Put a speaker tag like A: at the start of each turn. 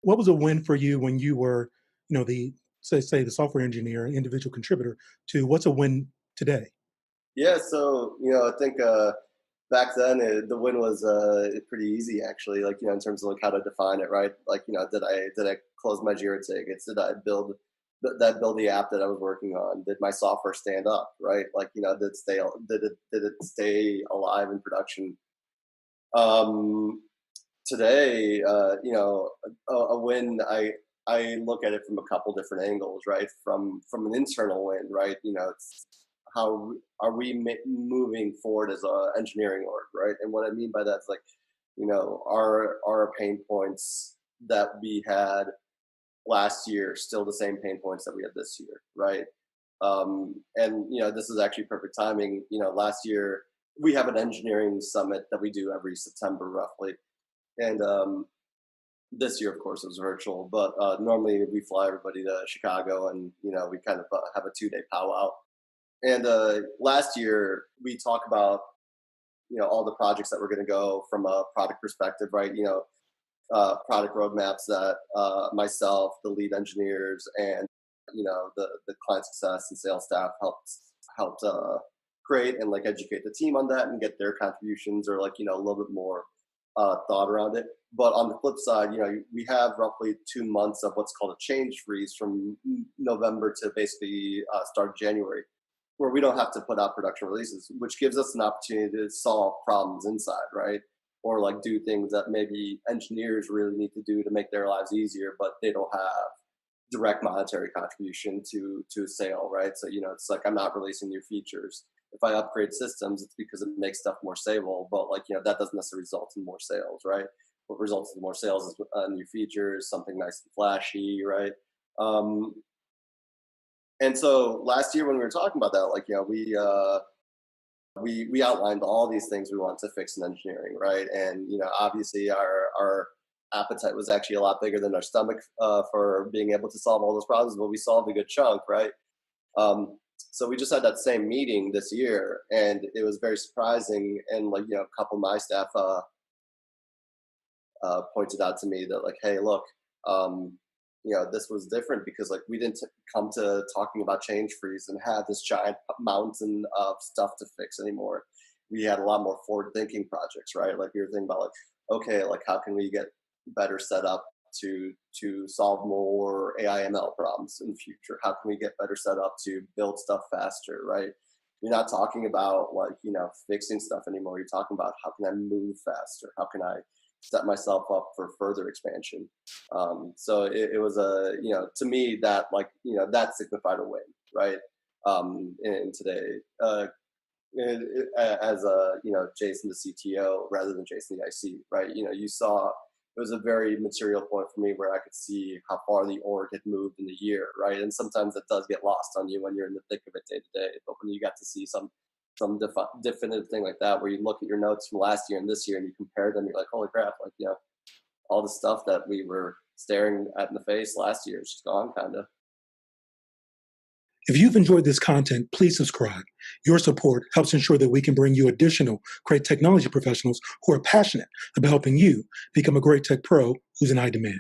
A: what was a win for you when you were, the say the software engineer, individual contributor, to what's a win today?
B: Yeah, so I think back then the win was pretty easy actually. Like in terms of like how to define it, right? Like did I close my Jira tickets? Did I build the app that I was working on? Did my software stand up? Right? Like did it stay alive in production? Um, Today, a win. I look at it from a couple different angles, right? From an internal win, right? It's how are we moving forward as a engineering org, right? And what I mean by that is like, our pain points that we had last year still the same pain points that we had this year, right? And this is actually perfect timing. Last year we have an engineering summit that we do every September roughly, and this year, of course, it was virtual, but normally we fly everybody to Chicago, and we kind of have a 2-day powwow. And last year we talk about all the projects that we're going to go from a product perspective, right? Product roadmaps that myself, the lead engineers, and the client success and sales staff helped create and like educate the team on that and get their contributions or like a little bit more thought around it. But on the flip side, we have roughly 2 months of what's called a change freeze from November to basically start January, where we don't have to put out production releases, which gives us an opportunity to solve problems inside, right? Or like do things that maybe engineers really need to do to make their lives easier, but they don't have direct monetary contribution to a sale, right? So it's like I'm not releasing new features. If I upgrade systems, it's because it makes stuff more stable, but like that doesn't necessarily result in more sales, right? What results in more sales is new features, something nice and flashy, right? And so last year when we were talking about that, like we outlined all these things we want to fix in engineering, right? And obviously our appetite was actually a lot bigger than our stomach for being able to solve all those problems, but we solved a good chunk, right? So we just had that same meeting this year, and it was very surprising. And like a couple of my staff pointed out to me that like, hey, look, this was different because like we didn't come to talking about change freeze and have this giant mountain of stuff to fix anymore. We had a lot more forward thinking projects, right? Like we were thinking about like, okay, like how can we get better set up to solve more AI ML problems in the future? How can we get better set up to build stuff faster, right? You're not talking about like, fixing stuff anymore. You're talking about how can I move faster? How can I set myself up for further expansion? So it was to me that like, that signified a win, right? And today, as Jason, the CTO, rather than Jason, the IC, right? You saw it was a very material point for me where I could see how far the org had moved in a year, right? And sometimes it does get lost on you when you're in the thick of it day to day. But when you got to see some definitive thing like that, where you look at your notes from last year and this year and you compare them, you're like, holy crap, like, all the stuff that we were staring at in the face last year is just gone, kind of.
A: If you've enjoyed this content, please subscribe. Your support helps ensure that we can bring you additional great technology professionals who are passionate about helping you become a great tech pro who's in high demand.